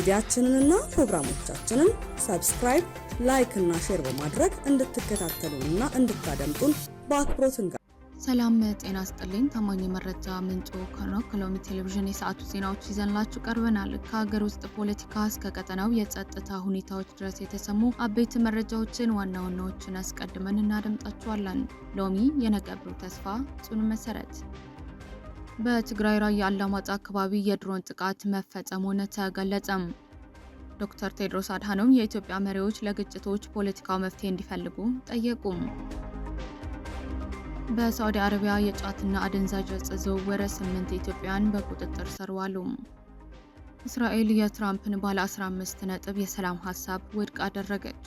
ሚዲያችንንና ፕሮግራሞቻችንን ሰብስክራይብ፣ ላይክ እና ሼር በማድረግ እንድትከታተሉንና እንድታደምጡን በአክብሮት ሰላም ጤና ይስጥልኝ። ታማኝ መረጃ ምንጩ ከሎሚ ቴሌቪዥን የሰዓቱ ዜናዎች ይዘንላችሁ ቀርበናል። ከሀገር ውስጥ ፖለቲካ እስከ ቀጠናው የጸጥታ ሁኔታዎች ድረስ የተሰሙ አበይት መረጃዎችን ዋና ዋናዎችን አስቀድመን እናደምጣችኋለን። ሎሚ የነገ ብሩህ ተስፋ ጽኑ መሰረት። በትግራይ ራያ አላማጣ አካባቢ የድሮን ጥቃት መፈጸሙን ተገለጸ። ዶክተር ቴድሮስ አድሃኖም የኢትዮጵያ መሪዎች ለግጭቶች ፖለቲካዊ መፍትሄ እንዲፈልጉ ጠየቁ። በሳዑዲ አረቢያ የጫትና አደንዛዥ ዕፅ ዝውውር 8 ኢትዮጵያውያን በቁጥጥር ስር ዋሉ። እስራኤል የትራምፕን ባለ 15 ነጥብ የሰላም ሀሳብ ውድቅ አደረገች።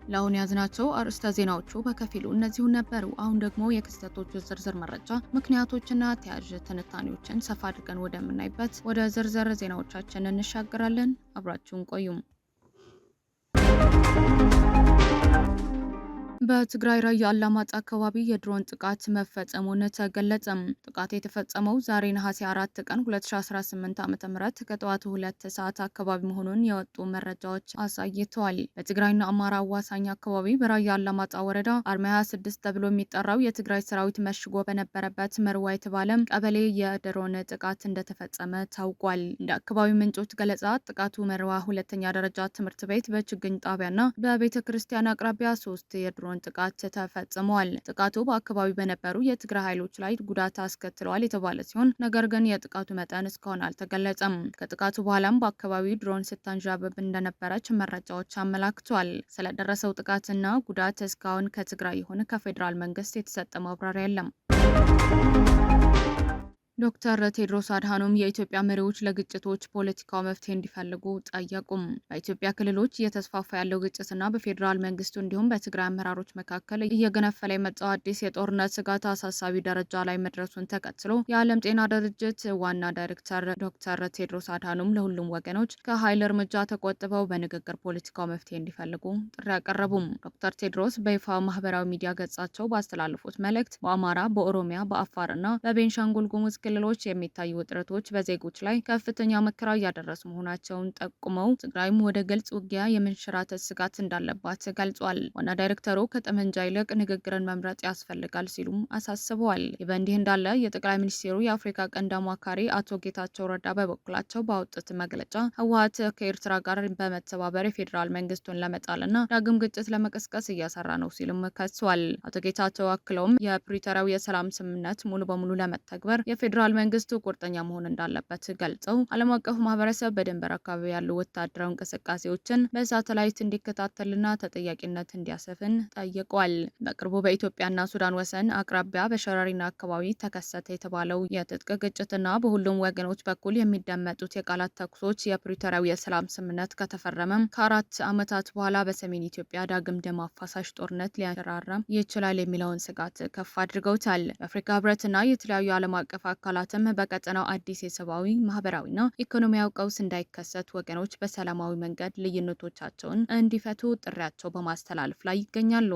ለአሁን ያዝናቸው አርዕስተ ዜናዎቹ በከፊሉ እነዚሁ ነበሩ። አሁን ደግሞ የክስተቶቹ ዝርዝር መረጃ፣ ምክንያቶችና ተያያዥ ትንታኔዎችን ሰፋ አድርገን ወደምናይበት ወደ ዝርዝር ዜናዎቻችን እንሻገራለን። አብራችሁን ቆዩም። በትግራይ ራያ አላማጣ አካባቢ የድሮን ጥቃት መፈጸሙን ተገለጸ። ጥቃት የተፈጸመው ዛሬ ነሐሴ 4 ቀን 2018 ዓ.ም ከጠዋቱ 2 ሰዓት አካባቢ መሆኑን የወጡ መረጃዎች አሳይተዋል። በትግራይና አማራ አዋሳኝ አካባቢ በራያ አላማጣ ወረዳ አርማ 26 ተብሎ የሚጠራው የትግራይ ሰራዊት መሽጎ በነበረበት መርዋ የተባለ ቀበሌ የድሮን ጥቃት እንደተፈጸመ ታውቋል። እንደ አካባቢው ምንጮች ገለጻ ጥቃቱ መርዋ ሁለተኛ ደረጃ ትምህርት ቤት፣ በችግኝ ጣቢያና በቤተ ክርስቲያን አቅራቢያ 3 የድሮን ጥቃት ተፈጽሟል። ጥቃቱ በአካባቢው በነበሩ የትግራይ ኃይሎች ላይ ጉዳት አስከትለዋል የተባለ ሲሆን ነገር ግን የጥቃቱ መጠን እስካሁን አልተገለጸም። ከጥቃቱ በኋላም በአካባቢው ድሮን ስታንዣብብ እንደነበረች መረጃዎች አመላክቷል። ስለደረሰው ጥቃትና ጉዳት እስካሁን ከትግራይ ይሁን ከፌዴራል መንግስት የተሰጠ ማብራሪያ የለም። ዶክተር ቴድሮስ አድሃኖም የኢትዮጵያ መሪዎች ለግጭቶች ፖለቲካዊ መፍትሄ እንዲፈልጉ ጠየቁም። በኢትዮጵያ ክልሎች እየተስፋፋ ያለው ግጭትና በፌዴራል መንግስቱ እንዲሁም በትግራይ አመራሮች መካከል እየገነፈለ የመጣው አዲስ የጦርነት ስጋት አሳሳቢ ደረጃ ላይ መድረሱን ተከትሎ የዓለም ጤና ድርጅት ዋና ዳይሬክተር ዶክተር ቴድሮስ አድሃኖም ለሁሉም ወገኖች ከኃይል እርምጃ ተቆጥበው በንግግር ፖለቲካዊ መፍትሄ እንዲፈልጉ ጥሪ አቀረቡም። ዶክተር ቴድሮስ በይፋ ማህበራዊ ሚዲያ ገጻቸው ባስተላለፉት መልእክት በአማራ፣ በኦሮሚያ፣ በአፋርና በቤንሻንጉል ጉሙዝ ክልሎች የሚታዩ ውጥረቶች በዜጎች ላይ ከፍተኛ መከራ እያደረሱ መሆናቸውን ጠቁመው ትግራይም ወደ ግልጽ ውጊያ የመንሸራተት ስጋት እንዳለባት ገልጿል። ዋና ዳይሬክተሩ ከጠመንጃ ይልቅ ንግግርን መምረጥ ያስፈልጋል ሲሉም አሳስበዋል። ይህ በእንዲህ እንዳለ የጠቅላይ ሚኒስትሩ የአፍሪካ ቀንድ አማካሪ አቶ ጌታቸው ረዳ በበኩላቸው ባወጡት መግለጫ ህወሓት ከኤርትራ ጋር በመተባበር የፌዴራል መንግስቱን ለመጣልና ዳግም ግጭት ለመቀስቀስ እያሰራ ነው ሲሉም ከሷል። አቶ ጌታቸው አክለውም የፕሪቶሪያው የሰላም ስምምነት ሙሉ በሙሉ ለመተግበር የፌዴራል መንግስቱ ቁርጠኛ መሆን እንዳለበት ገልጸው ዓለም አቀፉ ማህበረሰብ በድንበር አካባቢ ያሉ ወታደራዊ እንቅስቃሴዎችን በሳተላይት እንዲከታተልና ተጠያቂነት እንዲያሰፍን ጠይቋል። በቅርቡ በኢትዮጵያና ሱዳን ወሰን አቅራቢያ በሸረሪና አካባቢ ተከሰተ የተባለው የትጥቅ ግጭትና በሁሉም ወገኖች በኩል የሚደመጡት የቃላት ተኩሶች የፕሪቶሪያው የሰላም ስምምነት ከተፈረመም ከ4 ዓመታት በኋላ በሰሜን ኢትዮጵያ ዳግም ደም አፋሳሽ ጦርነት ሊያራራም ይችላል የሚለውን ስጋት ከፍ አድርገውታል። የአፍሪካ ህብረትና የተለያዩ ዓለም አቀፍ አካላትም በቀጠናው አዲስ የሰብአዊ ማህበራዊና ኢኮኖሚያዊ ቀውስ እንዳይከሰት ወገኖች በሰላማዊ መንገድ ልዩነቶቻቸውን እንዲፈቱ ጥሪያቸው በማስተላለፍ ላይ ይገኛሉ።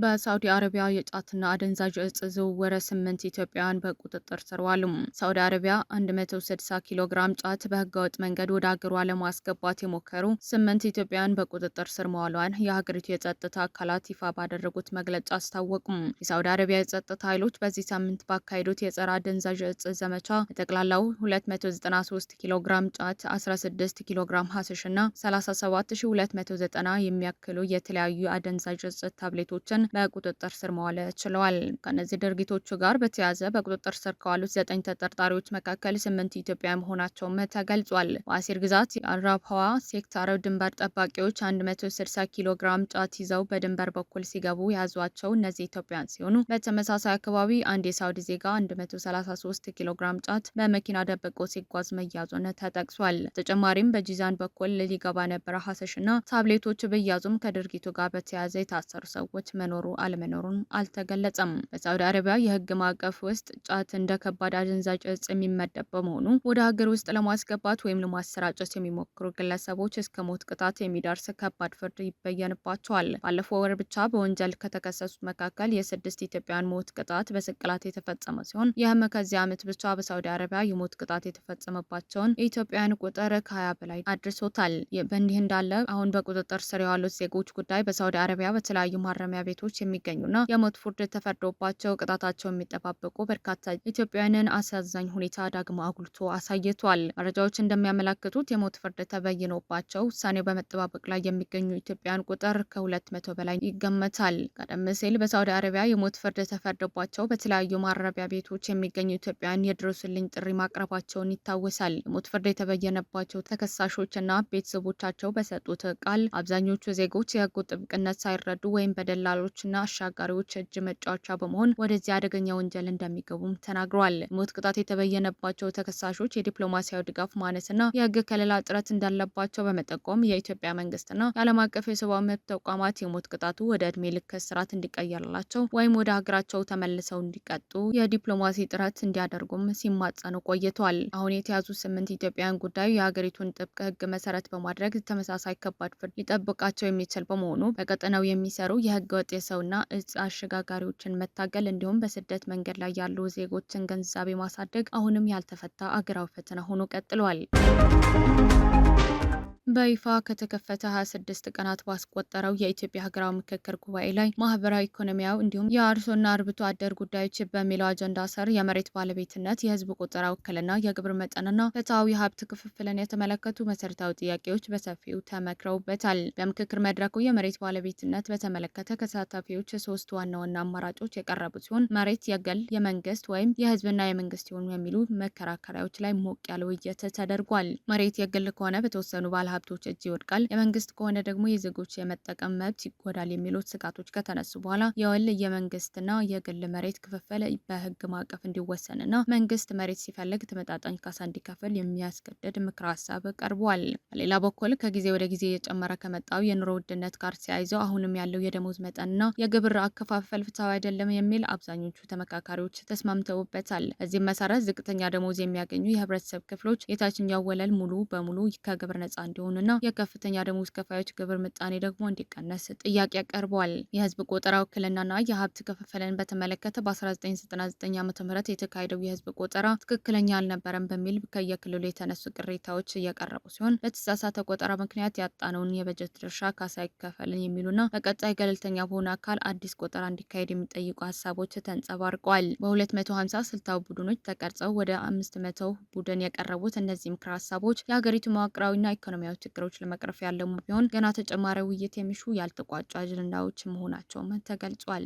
በሳዑዲ አረቢያ የጫትና አደንዛዥ ዕፅ ዝውውር 8 ኢትዮጵያውያን በቁጥጥር ስር ዋሉ። ሳዑዲ አረቢያ 160 ኪሎ ግራም ጫት በህገወጥ መንገድ ወደ አገሯ ለማስገባት የሞከሩ 8 ኢትዮጵያውያን በቁጥጥር ስር መዋሏን የሀገሪቱ የጸጥታ አካላት ይፋ ባደረጉት መግለጫ አስታወቁም። የሳዑዲ አረቢያ የጸጥታ ኃይሎች በዚህ ሳምንት ባካሄዱት የጸረ አደንዛዥ ዕፅ ዘመቻ በጠቅላላው 293 ኪሎ ግራም ጫት፣ 16 ኪሎ ግራም ሀሽሽ እና 37290 የሚያክሉ የተለያዩ አደንዛዥ ዕፅ ታብሌቶችን በቁጥጥር ስር መዋል ችለዋል። ከነዚህ ድርጊቶቹ ጋር በተያያዘ በቁጥጥር ስር ከዋሉት 9 ተጠርጣሪዎች መካከል 8 ኢትዮጵያ መሆናቸውም ተገልጿል። በአሲር ግዛት የአልራብሃዋ ሴክተር ድንበር ጠባቂዎች 160 ኪሎ ግራም ጫት ይዘው በድንበር በኩል ሲገቡ የያዟቸው እነዚህ ኢትዮጵያውያን ሲሆኑ በተመሳሳይ አካባቢ አንድ የሳውዲ ዜጋ 133 ኪሎ ግራም ጫት በመኪና ደብቆ ሲጓዝ መያዙን ተጠቅሷል። ተጨማሪም በጂዛን በኩል ሊገባ ነበረ ሀሰሽና ታብሌቶች በያዙም ከድርጊቱ ጋር በተያያዘ የታሰሩ ሰዎች መኖር መኖሩ አለመኖሩን አልተገለጸም። በሳውዲ አረቢያ የህግ ማዕቀፍ ውስጥ ጫት እንደ ከባድ አደንዛዥ እጽ የሚመደብ በመሆኑ ወደ ሀገር ውስጥ ለማስገባት ወይም ለማሰራጨት የሚሞክሩ ግለሰቦች እስከ ሞት ቅጣት የሚደርስ ከባድ ፍርድ ይበየንባቸዋል። ባለፈው ወር ብቻ በወንጀል ከተከሰሱት መካከል የ6 ኢትዮጵያውያን ሞት ቅጣት በስቅላት የተፈጸመ ሲሆን ይህም ከዚህ ዓመት ብቻ በሳውዲ አረቢያ የሞት ቅጣት የተፈጸመባቸውን የኢትዮጵያውያን ቁጥር ከ20 በላይ አድርሶታል። በእንዲህ እንዳለ አሁን በቁጥጥር ስር የዋሉት ዜጎች ጉዳይ በሳውዲ አረቢያ በተለያዩ ማረሚያ ቤቶች የሚገኙና የሞት ፍርድ ተፈርዶባቸው ቅጣታቸው የሚጠባበቁ በርካታ ኢትዮጵያውያንን አሳዛኝ ሁኔታ ዳግም አጉልቶ አሳይቷል። መረጃዎች እንደሚያመለክቱት የሞት ፍርድ ተበይኖባቸው ውሳኔው በመጠባበቅ ላይ የሚገኙ ኢትዮጵያውያን ቁጥር ከ200 በላይ ይገመታል። ቀደም ሲል በሳውዲ አረቢያ የሞት ፍርድ ተፈርዶባቸው በተለያዩ ማረሚያ ቤቶች የሚገኙ ኢትዮጵያውያን የድረሱልኝ ጥሪ ማቅረባቸውን ይታወሳል። የሞት ፍርድ የተበየነባቸው ተከሳሾችና ቤተሰቦቻቸው በሰጡት ቃል አብዛኞቹ ዜጎች የህጉ ጥብቅነት ሳይረዱ ወይም በደላሎችና አሻጋሪዎች እጅ መጫወቻ በመሆን ወደዚህ አደገኛ ወንጀል እንደሚገቡም ተናግረዋል። የሞት ቅጣት የተበየነባቸው ተከሳሾች የዲፕሎማሲያዊ ድጋፍ ማነስና የህግ ከለላ እጥረት እንዳለባቸው በመጠቆም የኢትዮጵያ መንግስትና የዓለም አቀፍ የሰብአዊ መብት ተቋማት የሞት ቅጣቱ ወደ እድሜ ልክ እስራት እንዲቀየርላቸው ወይም ወደ ሀገራቸው ተመልሰው እንዲቀጡ የዲፕሎማሲ ጥረት እንዲያደርጉም ሲማጸኑ ቆይተዋል። አሁን የተያዙ 8 ኢትዮጵያውያን ጉዳዩ የሀገሪቱን ጥብቅ ህግ መሰረት በማድረግ ተመሳሳይ ከባድ ፍርድ ሊጠብቃቸው የሚችል በመሆኑ በቀጠናው የሚሰሩ የህገ ወጥ የሰውና እጽ አሸጋጋሪዎችን መታገል እንዲሁም በስደት መንገድ ላይ ያሉ ዜጎችን ግንዛቤ ማሳደግ አሁንም ያልተፈታ አገራዊ ፈተና ሆኖ ቀጥሏል። በይፋ ከተከፈተ 26 ቀናት ባስቆጠረው የኢትዮጵያ ሀገራዊ ምክክር ጉባኤ ላይ ማህበራዊ፣ ኢኮኖሚያዊ እንዲሁም የአርሶና አርብቶ አደር ጉዳዮች በሚለው አጀንዳ ስር የመሬት ባለቤትነት፣ የህዝብ ቆጠራ፣ ውክልና፣ የግብር መጠንና ፍትሐዊ ሀብት ክፍፍልን የተመለከቱ መሰረታዊ ጥያቄዎች በሰፊው ተመክረውበታል። በምክክር መድረኩ የመሬት ባለቤትነት በተመለከተ ከተሳታፊዎች 3 ዋና ዋና አማራጮች የቀረቡ ሲሆን መሬት የግል፣ የመንግስት ወይም የህዝብና የመንግስት ይሁኑ የሚሉ መከራከሪያዎች ላይ ሞቅ ያለ ውይይት ተደርጓል። መሬት የግል ከሆነ በተወሰኑ ባለ ሀብቶች እጅ ይወድቃል፣ የመንግስት ከሆነ ደግሞ የዜጎች የመጠቀም መብት ይጎዳል የሚሉት ስጋቶች ከተነሱ በኋላ የወል የመንግስትና የግል መሬት ክፍፍል በህግ ማዕቀፍ እንዲወሰንና መንግስት መሬት ሲፈልግ ተመጣጣኝ ካሳ እንዲከፍል የሚያስገድድ ምክረ ሀሳብ ቀርቧል። በሌላ በኩል ከጊዜ ወደ ጊዜ እየጨመረ ከመጣው የኑሮ ውድነት ጋር ተያይዘው አሁንም ያለው የደሞዝ መጠንና የግብር አከፋፈል ፍትሐዊ አይደለም የሚል አብዛኞቹ ተመካካሪዎች ተስማምተውበታል። በዚህም መሰረት ዝቅተኛ ደሞዝ የሚያገኙ የህብረተሰብ ክፍሎች የታችኛው ወለል ሙሉ በሙሉ ከግብር ነጻ እንዲሆኑና የከፍተኛ ደሞዝ ከፋዮች ግብር ምጣኔ ደግሞ እንዲቀነስ ጥያቄ ቀርቧል። የህዝብ ቆጠራ፣ ውክልናና የሀብት ክፍፍልን በተመለከተ በ1999 ዓ.ም የተካሄደው የህዝብ ቆጠራ ትክክለኛ አልነበረም በሚል ከየክልሉ የተነሱ ቅሬታዎች እየቀረቡ ሲሆን በተሳሳተ ቆጠራ ምክንያት ያጣነውን የበጀት ድርሻ ካሳ ይከፈልን የሚሉና በቀጣይ ገለልተኛ በሆነ አካል አዲስ ቆጠራ እንዲካሄድ የሚጠይቁ ሀሳቦች ተንጸባርቀዋል። በ250 ስልታዊ ቡድኖች ተቀርጸው ወደ 500 ቡድን የቀረቡት እነዚህ ምክረ ሀሳቦች የሀገሪቱ መዋቅራዊና ኢኮኖሚያዊ ችግሮች ለመቅረፍ ያለሙ ቢሆን ገና ተጨማሪ ውይይት የሚሹ ያልተቋጩ አጀንዳዎች መሆናቸውም ተገልጿል።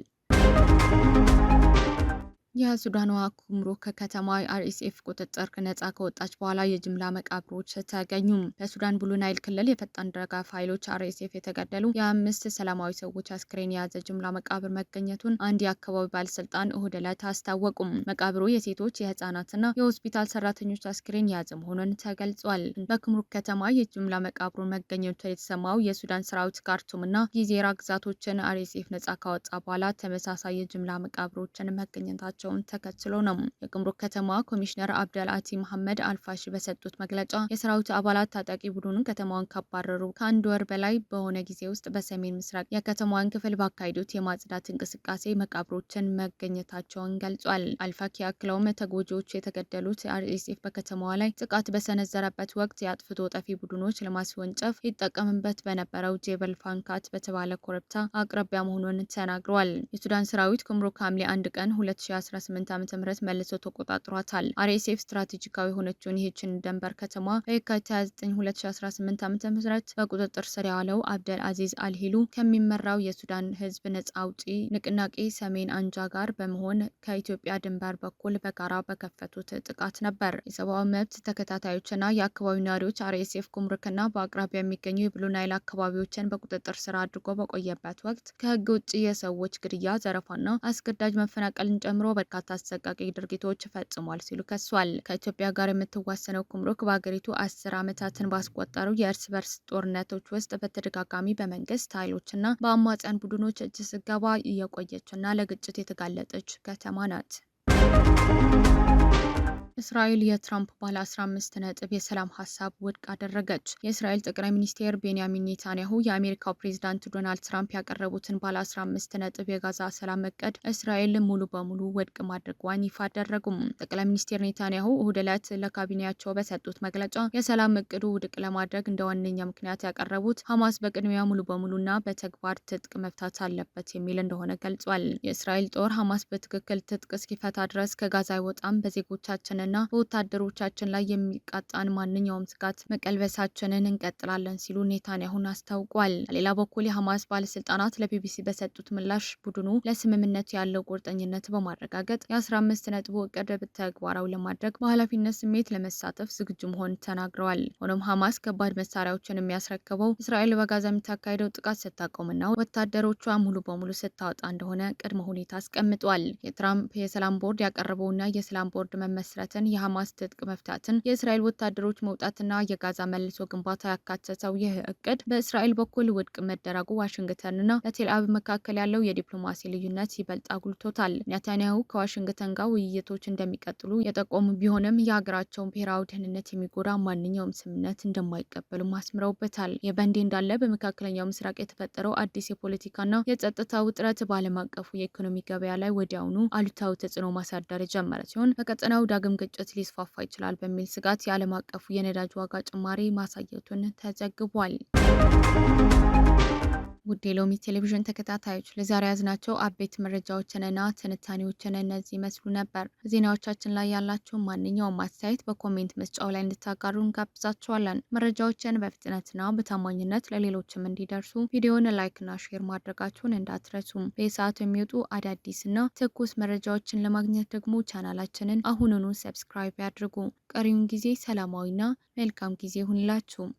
የሱዳኗ ኩምሩክ ከተማ አርኤስኤፍ ቁጥጥር ነጻ ከወጣች በኋላ የጅምላ መቃብሮች ተገኙ። በሱዳን ብሉ ናይል ክልል የፈጣን ድጋፍ ኃይሎች አርኤስኤፍ የተገደሉ የ5 ሰላማዊ ሰዎች አስክሬን የያዘ ጅምላ መቃብር መገኘቱን አንድ የአካባቢ ባለስልጣን እሁድ ዕለት አስታወቁም። መቃብሩ የሴቶች የህፃናትና የሆስፒታል ሰራተኞች አስክሬን የያዘ መሆኑን ተገልጿል። በኩምሩክ ከተማ የጅምላ መቃብሩ መገኘቱ የተሰማው የሱዳን ሰራዊት ካርቱምና ጊዜራ ግዛቶችን አርኤስኤፍ ነጻ ካወጣ በኋላ ተመሳሳይ የጅምላ መቃብሮችን መገኘታቸው ተከትሎ ነው። የኩምሩክ ከተማ ኮሚሽነር አብደል አቲ መሐመድ አልፋሽ በሰጡት መግለጫ የሰራዊቱ አባላት ታጣቂ ቡድኑን ከተማዋን ካባረሩ ከአንድ ወር በላይ በሆነ ጊዜ ውስጥ በሰሜን ምስራቅ የከተማዋን ክፍል ባካሄዱት የማጽዳት እንቅስቃሴ መቃብሮችን መገኘታቸውን ገልጿል። አልፋኪ አክለውም ተጎጂዎቹ የተገደሉት አርኤስኤፍ በከተማዋ ላይ ጥቃት በሰነዘረበት ወቅት የአጥፍቶ ጠፊ ቡድኖች ለማስወንጨፍ ይጠቀምበት በነበረው ጄበል ፋንካት በተባለ ኮረብታ አቅራቢያ መሆኑን ተናግረዋል። የሱዳን ሰራዊት ኩምሩክ ሐምሌ 1 ቀን 2018 ዓ.ም መልሶ ተቆጣጥሯታል። አርኤስኤፍ ስትራቴጂካዊ የሆነችውን ይህችን ደንበር ከተማ በየካቲት 29 2018 ዓ.ም በቁጥጥር ስር ያዋለው አብደል አዚዝ አልሂሉ ከሚመራው የሱዳን ህዝብ ነጻ አውጪ ንቅናቄ ሰሜን አንጃ ጋር በመሆን ከኢትዮጵያ ድንበር በኩል በጋራ በከፈቱት ጥቃት ነበር። የሰብአዊ መብት ተከታታዮችና የአካባቢው ነዋሪዎች አርኤስኤፍ ኩምሩክና በአቅራቢያ የሚገኙ የብሉ ናይል አካባቢዎችን በቁጥጥር ስር አድርጎ በቆየበት ወቅት ከህግ ውጭ የሰዎች ግድያ፣ ዘረፋና አስገዳጅ መፈናቀልን ጨምሮ በርካታ አሰቃቂ ድርጊቶች ፈጽሟል ሲሉ ከሷል። ከኢትዮጵያ ጋር የምትዋሰነው ኩምሩክ በሀገሪቱ 10 ዓመታትን ባስቆጠሩ የእርስ በርስ ጦርነቶች ውስጥ በተደጋጋሚ በመንግስት ኃይሎችና በአማጽያን ቡድኖች እጅ ስገባ እየቆየችና ለግጭት የተጋለጠች ከተማ ናት። እስራኤል የትራምፕ ባለ 15 ነጥብ የሰላም ሀሳብ ውድቅ አደረገች። የእስራኤል ጠቅላይ ሚኒስትር ቤንያሚን ኔታንያሁ የአሜሪካው ፕሬዝዳንት ዶናልድ ትራምፕ ያቀረቡትን ባለ 15 ነጥብ የጋዛ ሰላም እቅድ እስራኤል ሙሉ በሙሉ ውድቅ ማድረጓን ይፋ አደረጉም። ጠቅላይ ሚኒስትር ኔታንያሁ እሁድ ዕለት ለካቢኔያቸው በሰጡት መግለጫ የሰላም እቅዱ ውድቅ ለማድረግ እንደ ዋነኛ ምክንያት ያቀረቡት ሐማስ በቅድሚያ ሙሉ በሙሉና በተግባር ትጥቅ መፍታት አለበት የሚል እንደሆነ ገልጿል። የእስራኤል ጦር ሐማስ በትክክል ትጥቅ እስኪፈታ ድረስ ከጋዛ አይወጣም፣ በዜጎቻችን ና በወታደሮቻችን ላይ የሚቃጣን ማንኛውም ስጋት መቀልበሳችንን እንቀጥላለን ሲሉ ኔታንያሁን አስታውቋል። በሌላ በኩል የሐማስ ባለስልጣናት ለቢቢሲ በሰጡት ምላሽ ቡድኑ ለስምምነቱ ያለው ቁርጠኝነት በማረጋገጥ የ15 ነጥቡ እቅድ ተግባራዊ ለማድረግ በኃላፊነት ስሜት ለመሳተፍ ዝግጁ መሆን ተናግረዋል። ሆኖም ሐማስ ከባድ መሳሪያዎችን የሚያስረክበው እስራኤል በጋዛ የምታካሄደው ጥቃት ስታቆምና ወታደሮቿ ሙሉ በሙሉ ስታወጣ እንደሆነ ቅድመ ሁኔታ አስቀምጧል። የትራምፕ የሰላም ቦርድ ያቀረበውና የሰላም ቦርድ መመስረት የሐማስ ትጥቅ መፍታትን የእስራኤል ወታደሮች መውጣትና የጋዛ መልሶ ግንባታ ያካተተው ይህ እቅድ በእስራኤል በኩል ውድቅ መደረጉ ዋሽንግተንና በቴልአቪቭ መካከል ያለው የዲፕሎማሲ ልዩነት ይበልጥ አጉልቶታል። ኔታንያሁ ከዋሽንግተን ጋር ውይይቶች እንደሚቀጥሉ የጠቆሙ ቢሆንም የሀገራቸውን ብሔራዊ ደህንነት የሚጎዳ ማንኛውም ስምምነት እንደማይቀበሉ አስምረውበታል። ይህ በእንዲህ እንዳለ በመካከለኛው ምስራቅ የተፈጠረው አዲስ የፖለቲካና የጸጥታ ውጥረት በዓለም አቀፉ የኢኮኖሚ ገበያ ላይ ወዲያውኑ አሉታዊ ተጽዕኖ ማሳደር የጀመረ ሲሆን በቀጠናው ዳግም ግጭት ሊስፋፋ ይችላል በሚል ስጋት የዓለም አቀፉ የነዳጅ ዋጋ ጭማሪ ማሳየቱን ተዘግቧል። ውድ የሎሚ ቴሌቪዥን ተከታታዮች ለዛሬ ያዝናቸው አቤት መረጃዎችንና ትንታኔዎችን እነዚህ ይመስሉ ነበር። ዜናዎቻችን ላይ ያላችሁ ማንኛውም አስተያየት በኮሜንት መስጫው ላይ እንድታጋሩ እንጋብዛችኋለን። መረጃዎችን በፍጥነትና በታማኝነት ለሌሎችም እንዲደርሱ ቪዲዮውን ላይክና ሼር ማድረጋችሁን እንዳትረሱም። በሰዓቱ የሚወጡ አዳዲስና ትኩስ መረጃዎችን ለማግኘት ደግሞ ቻናላችንን አሁኑኑ ሰብስክራይብ ያድርጉ። ቀሪውን ጊዜ ሰላማዊና መልካም ጊዜ ይሁንላችሁ።